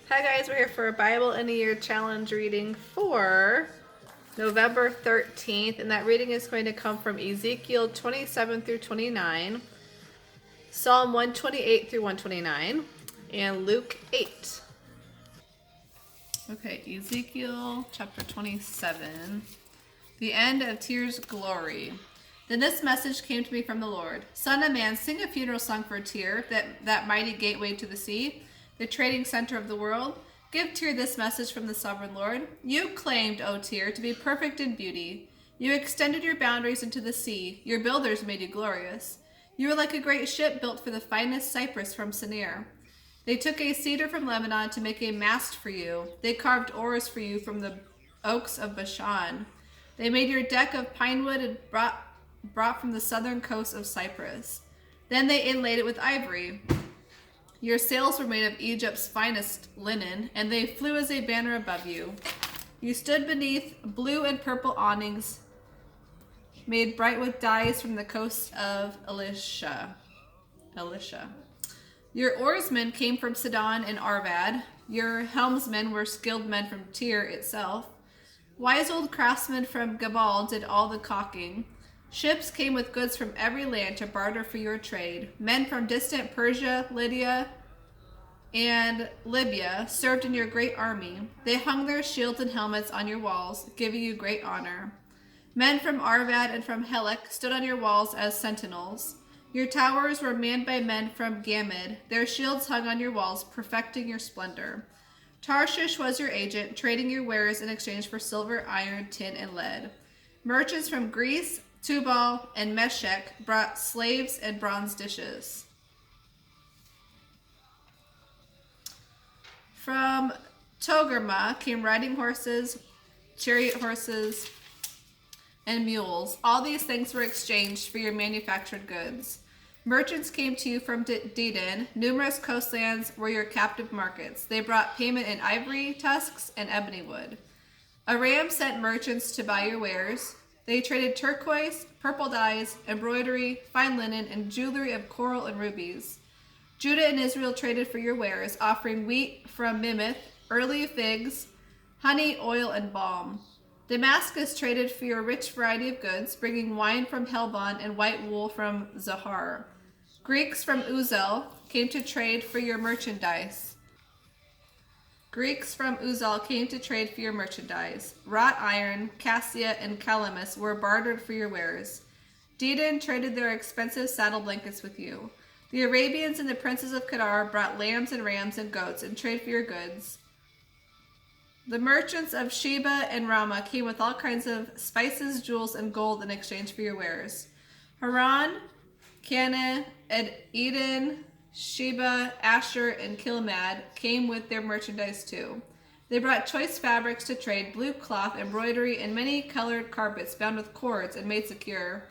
Hi guys, we're here for a Bible in a Year challenge reading for November 13th, and that reading is going to come from Ezekiel 27 through 29, Psalm 128 through 129, and Luke 8. Okay, Ezekiel chapter 27, the end of Tyr's glory. Then this message came to me from the Lord. Son of man, sing a funeral song for Tyr, that mighty gateway to the sea, the trading center of the world. Give Tyr this message from the sovereign Lord. You claimed, O Tyr, to be perfect in beauty. You extended your boundaries into the sea. Your builders made you glorious. You were like a great ship built for the finest cypress from Sinir. They took a cedar from Lebanon to make a mast for you. They carved oars for you from the oaks of Bashan. They made your deck of pine wood and brought from the southern coast of Cyprus. Then they inlaid it with ivory. Your sails were made of Egypt's finest linen, and they flew as a banner above you. You stood beneath blue and purple awnings, made bright with dyes from the coast of Elisha. Your oarsmen came from Sidon and Arvad. Your helmsmen were skilled men from Tyre itself. Wise old craftsmen from Gabal did all the caulking. Ships came with goods from every land to barter for your trade. Men from distant Persia, Lydia, and Libya served in your great army. They hung their shields and helmets on your walls, giving you great honor. Men from Arvad and from Helek stood on your walls as sentinels. Your towers were manned by men from Gamid. Their shields hung on your walls, perfecting your splendor. Tarshish was your agent, trading your wares in exchange for silver, iron, tin, and lead. Merchants from Greece, Tubal, and Meshech brought slaves and bronze dishes. From Togarmah came riding horses, chariot horses, and mules. All these things were exchanged for your manufactured goods. Merchants came to you from Dedan. Numerous coastlands were your captive markets. They brought payment in ivory, tusks, and ebony wood. Aram sent merchants to buy your wares. They traded turquoise, purple dyes, embroidery, fine linen, and jewelry of coral and rubies. Judah and Israel traded for your wares, offering wheat from Mimith, early figs, honey, oil, and balm. Damascus traded for your rich variety of goods, bringing wine from Helbon and white wool from Zahar. Greeks from Uzel came to trade for your merchandise. Wrought iron, cassia, and calamus were bartered for your wares. Dedan traded their expensive saddle blankets with you. The Arabians and the princes of Kedar brought lambs and rams and goats in trade for your goods. The merchants of Sheba and Ramah came with all kinds of spices, jewels, and gold in exchange for your wares. Haran, Canaan, Eden, Sheba, Asher, and Kilmad came with their merchandise too. They brought choice fabrics to trade, blue cloth, embroidery, and many colored carpets bound with cords and made secure.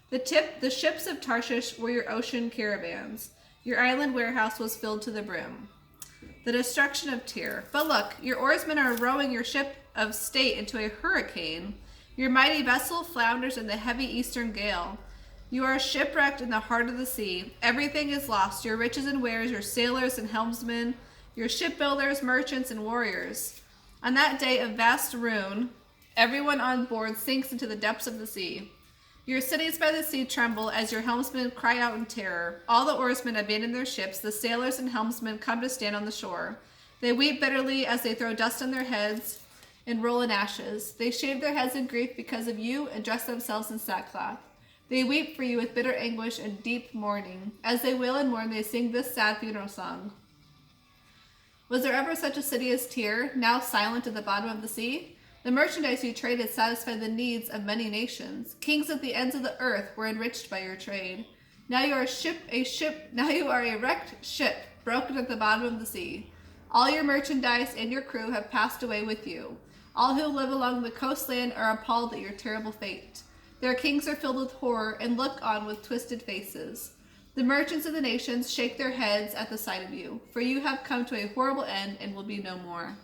The ships of Tarshish were your ocean caravans. Your island warehouse was filled to the brim. The destruction of Tyr. But look, your oarsmen are rowing your ship of state into a hurricane. Your mighty vessel flounders in the heavy eastern gale. You are shipwrecked in the heart of the sea. Everything is lost, your riches and wares, your sailors and helmsmen, your shipbuilders, merchants, and warriors. On that day of vast ruin, everyone on board sinks into the depths of the sea. Your cities by the sea tremble as your helmsmen cry out in terror. All the oarsmen abandon their ships. The sailors and helmsmen come to stand on the shore. They weep bitterly as they throw dust on their heads and roll in ashes. They shave their heads in grief because of you and dress themselves in sackcloth. They weep for you with bitter anguish and deep mourning. As they wail and mourn, they sing this sad funeral song. Was there ever such a city as Tyre, now silent at the bottom of the sea? The merchandise you traded satisfied the needs of many nations. Kings at the ends of the earth were enriched by your trade. Now you are a wrecked ship, broken at the bottom of the sea. All your merchandise and your crew have passed away with you. All who live along the coastland are appalled at your terrible fate. Their kings are filled with horror and look on with twisted faces. The merchants of the nations shake their heads at the sight of you, for you have come to a horrible end and will be no more.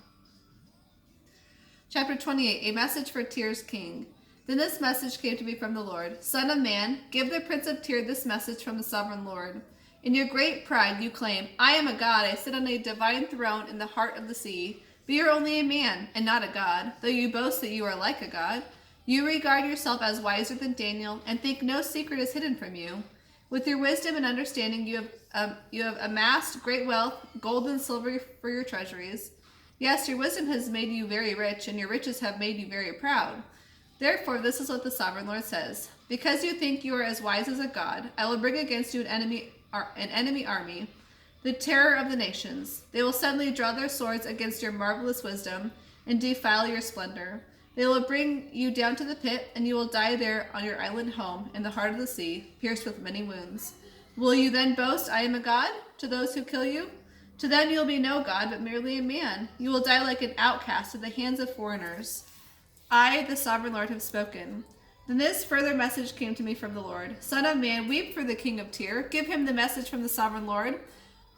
Chapter 28, a message for Tyr's king. Then this message came to me from the Lord. Son of man, give the prince of Tyr this message from the sovereign Lord. In your great pride, you claim, I am a god, I sit on a divine throne in the heart of the sea. But you are only a man, and not a god, though you boast that you are like a god. You regard yourself as wiser than Daniel, and think no secret is hidden from you. With your wisdom and understanding, you have amassed great wealth, gold and silver for your treasuries. Yes, your wisdom has made you very rich, and your riches have made you very proud. Therefore, this is what the sovereign Lord says. Because you think you are as wise as a god, I will bring against you an enemy army, the terror of the nations. They will suddenly draw their swords against your marvelous wisdom and defile your splendor. They will bring you down to the pit, and you will die there on your island home in the heart of the sea, pierced with many wounds. Will you then boast, I am a god, to those who kill you? To them you will be no god, but merely a man. You will die like an outcast at the hands of foreigners. I, the sovereign Lord, have spoken. Then this further message came to me from the Lord. Son of man, weep for the king of Tyre. Give him the message from the sovereign Lord.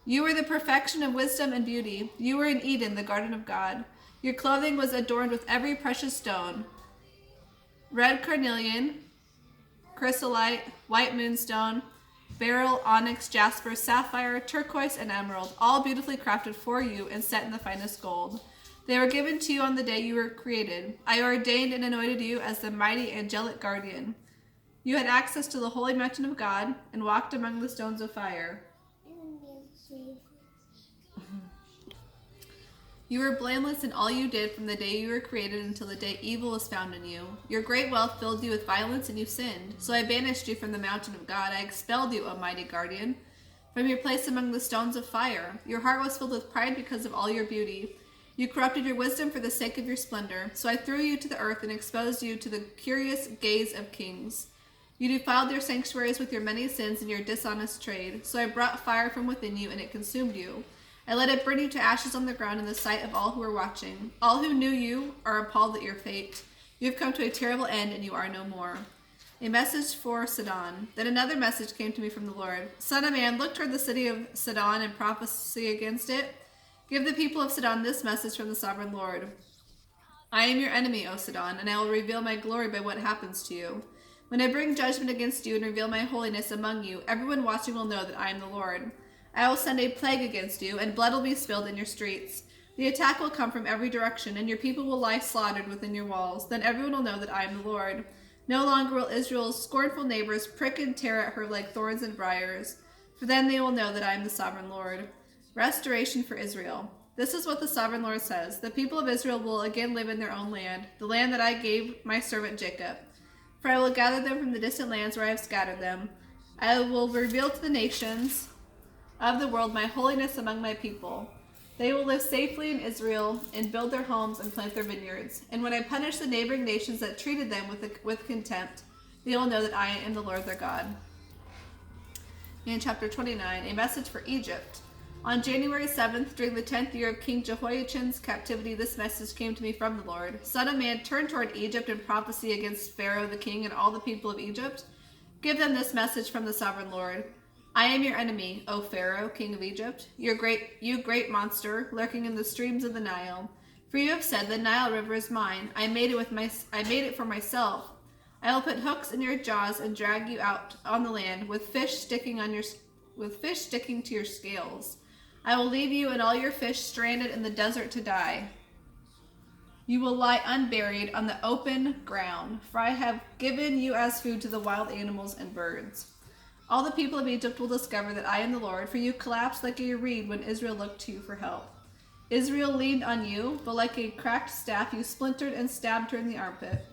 You were the perfection of wisdom and beauty. You were in Eden, the garden of God. Your clothing was adorned with every precious stone: red carnelian, chrysolite, white moonstone, beryl, onyx, jasper, sapphire, turquoise, and emerald, all beautifully crafted for you and set in the finest gold. They were given to you on the day you were created. I ordained and anointed you as the mighty angelic guardian. You had access to the holy mountain of God and walked among the stones of fire. You were blameless in all you did from the day you were created until the day evil was found in you. Your great wealth filled you with violence, and you sinned. So I banished you from the mountain of God. I expelled you, O mighty guardian, from your place among the stones of fire. Your heart was filled with pride because of all your beauty. You corrupted your wisdom for the sake of your splendor. So I threw you to the earth and exposed you to the curious gaze of kings. You defiled your sanctuaries with your many sins and your dishonest trade. So I brought fire from within you, and it consumed you. I let it burn you to ashes on the ground in the sight of all who were watching. All who knew you are appalled at your fate. You have come to a terrible end, and you are no more. A message for Sidon. Then another message came to me from the Lord. Son of man, look toward the city of Sidon and prophesy against it. Give the people of Sidon this message from the sovereign Lord. I am your enemy, O Sidon, and I will reveal my glory by what happens to you. When I bring judgment against you and reveal my holiness among you, everyone watching will know that I am the Lord. I will send a plague against you, and blood will be spilled in your streets. The attack will come from every direction, and your people will lie slaughtered within your walls. Then everyone will know that I am the Lord. No longer will Israel's scornful neighbors prick and tear at her like thorns and briars, for then they will know that I am the sovereign Lord. Restoration for Israel. This is what the sovereign Lord says. The people of Israel will again live in their own land, the land that I gave my servant Jacob. For I will gather them from the distant lands where I have scattered them. I will reveal to the nations of the world my holiness among my people. They will live safely in Israel and build their homes and plant their vineyards. And when I punish the neighboring nations that treated them with contempt, they will know that I am the Lord their God. In chapter 29, a message for Egypt. On January 7th, during the 10th year of King Jehoiachin's captivity, this message came to me from the Lord. Son of man, turn toward Egypt and prophesy against Pharaoh the king and all the people of Egypt. Give them this message from the sovereign Lord. I am your enemy, O Pharaoh, king of Egypt, you great monster, lurking in the streams of the Nile. For you have said, the Nile River is mine. I made it for myself. I will put hooks in your jaws and drag you out on the land with fish sticking to your scales. I will leave you and all your fish stranded in the desert to die. You will lie unburied on the open ground, for I have given you as food to the wild animals and birds. All the people of Egypt will discover that I am the Lord, for you collapsed like a reed when Israel looked to you for help. Israel leaned on you, but like a cracked staff you splintered and stabbed her in the armpit.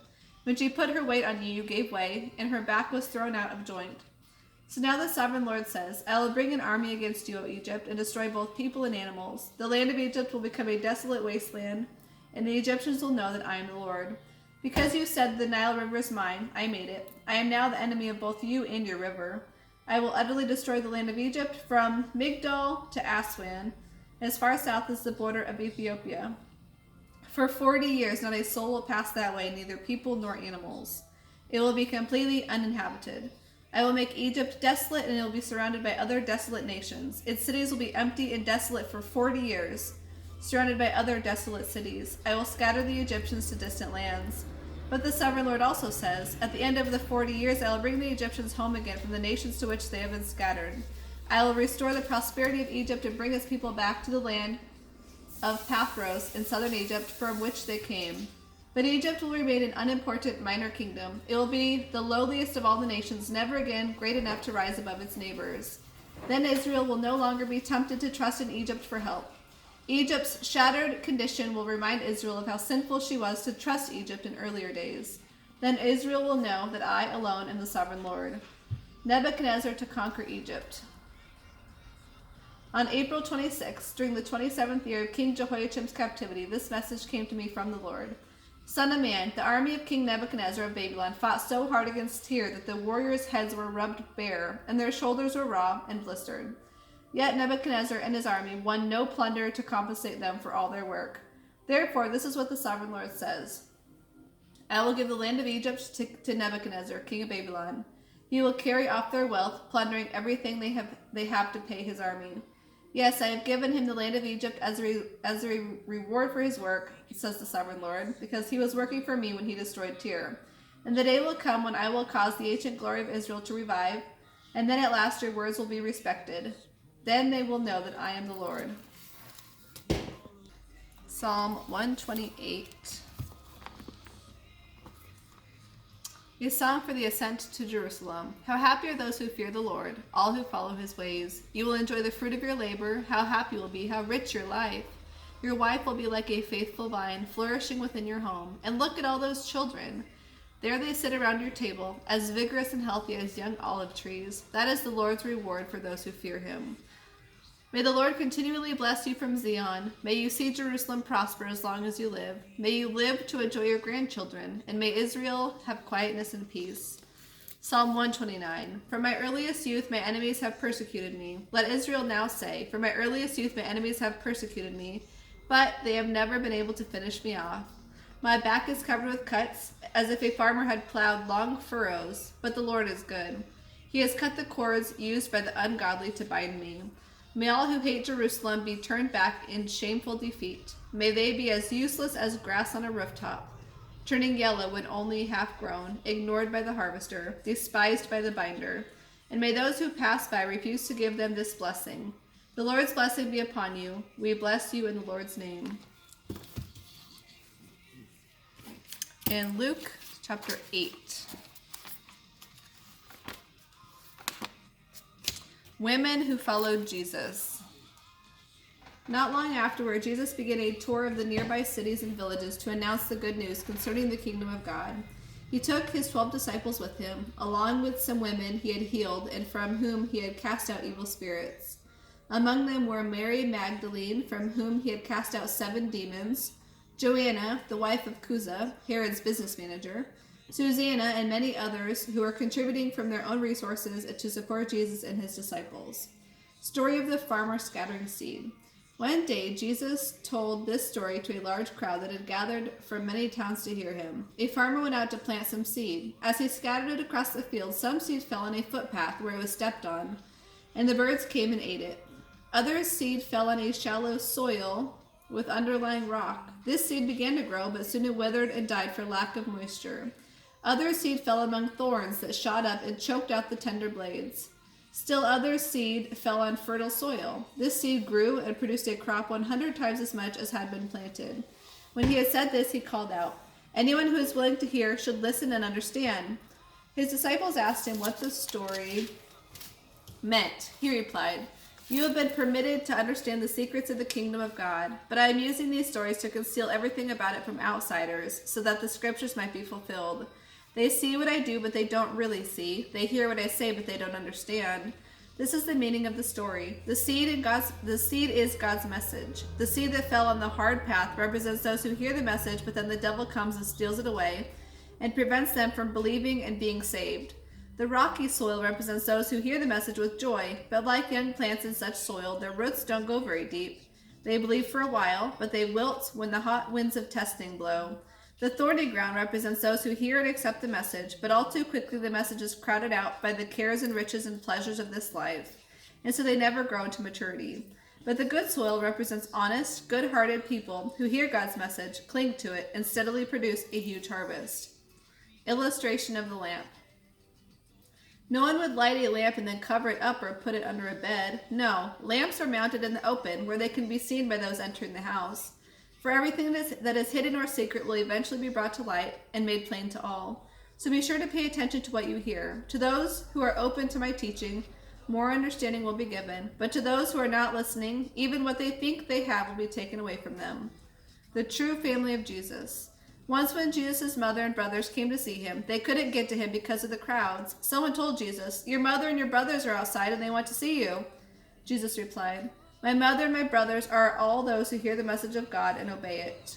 When she put her weight on you, you gave way, and her back was thrown out of joint. So now the sovereign Lord says, I will bring an army against you, O Egypt, and destroy both people and animals. The land of Egypt will become a desolate wasteland, and the Egyptians will know that I am the Lord. Because you said, the Nile River is mine, I made it. I am now the enemy of both you and your river. I will utterly destroy the land of Egypt from Migdol to Aswan, as far south as the border of Ethiopia. For 40 years not a soul will pass that way, neither people nor animals. It will be completely uninhabited. I will make Egypt desolate, and it will be surrounded by other desolate nations. Its cities will be empty and desolate for 40 years, surrounded by other desolate cities. I will scatter the Egyptians to distant lands. But the sovereign Lord also says, at the end of the 40 years I will bring the Egyptians home again from the nations to which they have been scattered. I will restore the prosperity of Egypt and bring its people back to the land of Pathros in southern Egypt from which they came. But Egypt will remain an unimportant minor kingdom. It will be the lowliest of all the nations, never again great enough to rise above its neighbors. Then Israel will no longer be tempted to trust in Egypt for help. Egypt's shattered condition will remind Israel of how sinful she was to trust Egypt in earlier days. Then Israel will know that I alone am the sovereign Lord. Nebuchadnezzar to conquer Egypt. On April 26, during the 27th year of King Jehoiakim's captivity, this message came to me from the Lord. Son of man, the army of King Nebuchadnezzar of Babylon fought so hard against Tyre that the warriors' heads were rubbed bare, and their shoulders were raw and blistered. Yet Nebuchadnezzar and his army won no plunder to compensate them for all their work. Therefore, this is what the sovereign Lord says. I will give the land of Egypt to Nebuchadnezzar, king of Babylon. He will carry off their wealth, plundering everything they have to pay his army. Yes, I have given him the land of Egypt as a reward for his work, says the sovereign Lord, because he was working for me when he destroyed Tyre. And the day will come when I will cause the ancient glory of Israel to revive, and then at last your words will be respected. Then they will know that I am the Lord. Psalm 128. A song for the ascent to Jerusalem. How happy are those who fear the Lord, all who follow his ways. You will enjoy the fruit of your labor. How happy you will be, how rich your life. Your wife will be like a faithful vine, flourishing within your home. And look at all those children. There they sit around your table, as vigorous and healthy as young olive trees. That is the Lord's reward for those who fear him. May the Lord continually bless you from Zion. May you see Jerusalem prosper as long as you live. May you live to enjoy your grandchildren, and may Israel have quietness and peace. Psalm 129. From my earliest youth my enemies have persecuted me. Let Israel now say, from my earliest youth my enemies have persecuted me, but they have never been able to finish me off. My back is covered with cuts, as if a farmer had plowed long furrows, but the Lord is good. He has cut the cords used by the ungodly to bind me. May all who hate Jerusalem be turned back in shameful defeat. May they be as useless as grass on a rooftop, turning yellow when only half grown, ignored by the harvester, despised by the binder. And may those who pass by refuse to give them this blessing. The Lord's blessing be upon you. We bless you in the Lord's name. In Luke chapter 8. Women who followed Jesus. Not long afterward, Jesus began a tour of the nearby cities and villages to announce the good news concerning the kingdom of God. He took his 12 disciples with him, along with some women he had healed and from whom he had cast out evil spirits. Among them were Mary Magdalene, from whom he had cast out 7 demons, Joanna, the wife of Chuza, Herod's business manager, Susanna, and many others who were contributing from their own resources to support Jesus and his disciples. Story of the farmer scattering seed. One day, Jesus told this story to a large crowd that had gathered from many towns to hear him. A farmer went out to plant some seed. As he scattered it across the field, some seed fell on a footpath where it was stepped on, and the birds came and ate it. Other seed fell on a shallow soil with underlying rock. This seed began to grow, but soon it withered and died for lack of moisture. Other seed fell among thorns that shot up and choked out the tender blades. Still other seed fell on fertile soil. This seed grew and produced a crop 100 times as much as had been planted. When he had said this, he called out, "Anyone who is willing to hear should listen and understand." His disciples asked him what the story meant. He replied, "You have been permitted to understand the secrets of the kingdom of God, but I am using these stories to conceal everything about it from outsiders, so that the scriptures might be fulfilled. They see what I do, but they don't really see. They hear what I say, but they don't understand. This is the meaning of the story. The seed is God's message. The seed that fell on the hard path represents those who hear the message, but then the devil comes and steals it away and prevents them from believing and being saved. The rocky soil represents those who hear the message with joy, but like young plants in such soil, their roots don't go very deep. They believe for a while, but they wilt when the hot winds of testing blow. The thorny ground represents those who hear and accept the message, but all too quickly the message is crowded out by the cares and riches and pleasures of this life, and so they never grow into maturity. But the good soil represents honest, good-hearted people who hear God's message, cling to it, and steadily produce a huge harvest. Illustration of the lamp. No one would light a lamp and then cover it up or put it under a bed. No, lamps are mounted in the open, where they can be seen by those entering the house. For everything that is hidden or secret will eventually be brought to light and made plain to all. So be sure to pay attention to what you hear. To those who are open to my teaching, more understanding will be given. But to those who are not listening, even what they think they have will be taken away from them. The true family of Jesus. Once when Jesus' mother and brothers came to see him, they couldn't get to him because of the crowds. Someone told Jesus, "Your mother and your brothers are outside and they want to see you." Jesus replied, "My mother and my brothers are all those who hear the message of God and obey it."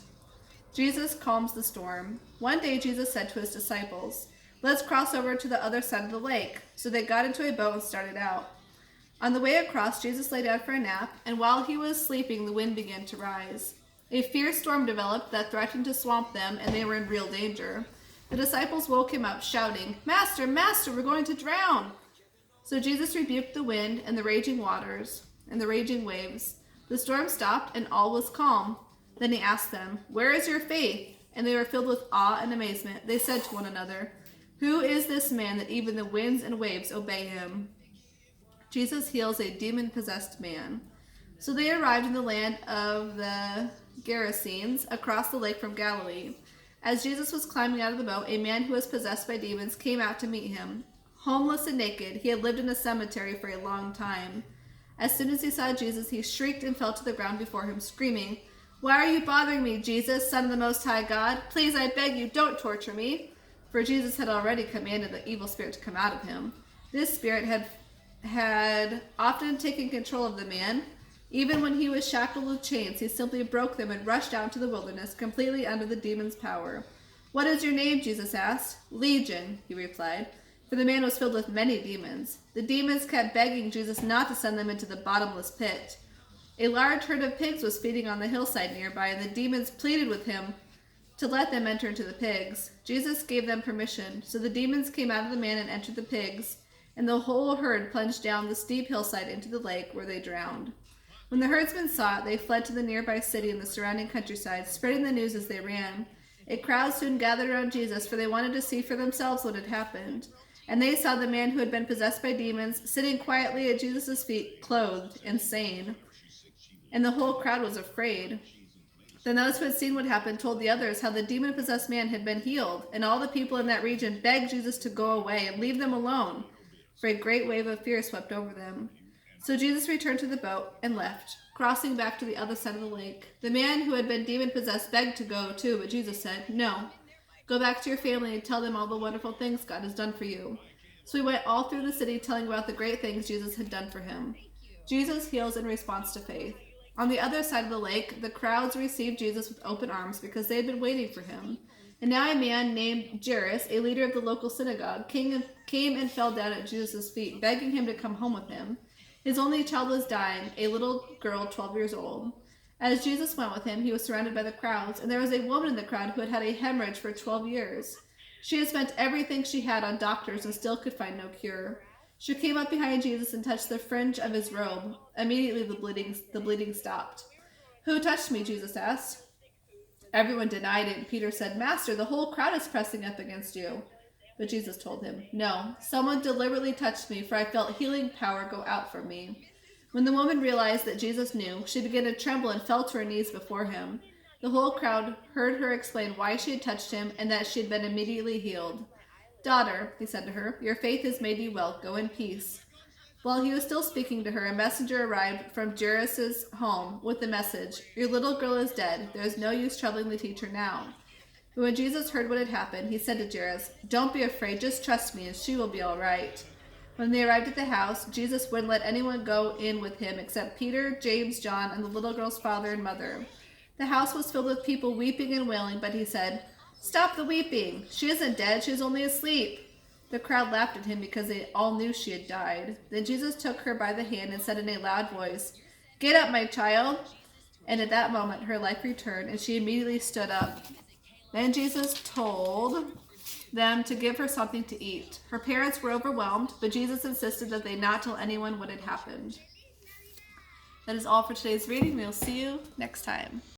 Jesus calms the storm. One day Jesus said to his disciples, "Let's cross over to the other side of the lake." So they got into a boat and started out. On the way across, Jesus lay down for a nap, and while he was sleeping, the wind began to rise. A fierce storm developed that threatened to swamp them, and they were in real danger. The disciples woke him up, shouting, "Master, Master, we're going to drown!" So Jesus rebuked the wind and the raging waters and the raging waves. The storm stopped, and all was calm. Then he asked them, "Where is your faith?" And they were filled with awe and amazement. They said to one another, "Who is this man that even the winds and waves obey him?" Jesus heals a demon-possessed man. So they arrived in the land of the Gerasenes, across the lake from Galilee. As Jesus was climbing out of the boat, a man who was possessed by demons came out to meet him. Homeless and naked, he had lived in a cemetery for a long time. As soon as he saw Jesus, he shrieked and fell to the ground before him, screaming, "Why are you bothering me, Jesus, Son of the Most High God? Please, I beg you, don't torture me." For Jesus had already commanded the evil spirit to come out of him. This spirit had often taken control of the man. Even when he was shackled with chains, he simply broke them and rushed out into the wilderness, completely under the demon's power. "What is your name?" Jesus asked. "Legion," he replied, for the man was filled with many demons. The demons kept begging Jesus not to send them into the bottomless pit. A large herd of pigs was feeding on the hillside nearby, and the demons pleaded with him to let them enter into the pigs. Jesus gave them permission, so the demons came out of the man and entered the pigs, and the whole herd plunged down the steep hillside into the lake, where they drowned. When the herdsmen saw it, they fled to the nearby city and the surrounding countryside, spreading the news as they ran. A crowd soon gathered around Jesus, for they wanted to see for themselves what had happened. And they saw the man who had been possessed by demons sitting quietly at Jesus' feet, clothed and sane. And the whole crowd was afraid. Then those who had seen what happened told the others how the demon-possessed man had been healed, and all the people in that region begged Jesus to go away and leave them alone, for a great wave of fear swept over them. So Jesus returned to the boat and left, crossing back to the other side of the lake. The man who had been demon-possessed begged to go too, but Jesus said, "No, go back to your family and tell them all the wonderful things God has done for you." So he went all through the city telling about the great things Jesus had done for him. Jesus heals in response to faith. On the other side of the lake, the crowds received Jesus with open arms because they had been waiting for him. And now a man named Jairus, a leader of the local synagogue, came and fell down at Jesus' feet, begging him to come home with him. His only child was dying, a little girl 12 years old. As Jesus went with him, he was surrounded by the crowds, and there was a woman in the crowd who had had a hemorrhage for 12 years. She had spent everything she had on doctors and still could find no cure. She came up behind Jesus and touched the fringe of his robe. Immediately the bleeding stopped. "Who touched me?" Jesus asked. Everyone denied it, and Peter said, "Master, the whole crowd is pressing up against you." But Jesus told him, "No, someone deliberately touched me, for I felt healing power go out from me." When the woman realized that Jesus knew, she began to tremble and fell to her knees before him. The whole crowd heard her explain why she had touched him and that she had been immediately healed. "Daughter," he said to her, "your faith has made you well. Go in peace." While he was still speaking to her, a messenger arrived from Jairus' home with the message, "Your little girl is dead. There is no use troubling the teacher now." But when Jesus heard what had happened, he said to Jairus, "Don't be afraid, just trust me, and she will be all right." When they arrived at the house, Jesus wouldn't let anyone go in with him except Peter, James, John, and the little girl's father and mother. The house was filled with people weeping and wailing, but he said, "Stop the weeping. She isn't dead, she is only asleep." The crowd laughed at him because they all knew she had died. Then Jesus took her by the hand and said in a loud voice, "Get up, my child." And at that moment her life returned, and she immediately stood up. Then Jesus told them to give her something to eat. Her parents were overwhelmed, but Jesus insisted that they not tell anyone what had happened. That is all for today's reading. We'll see you next time.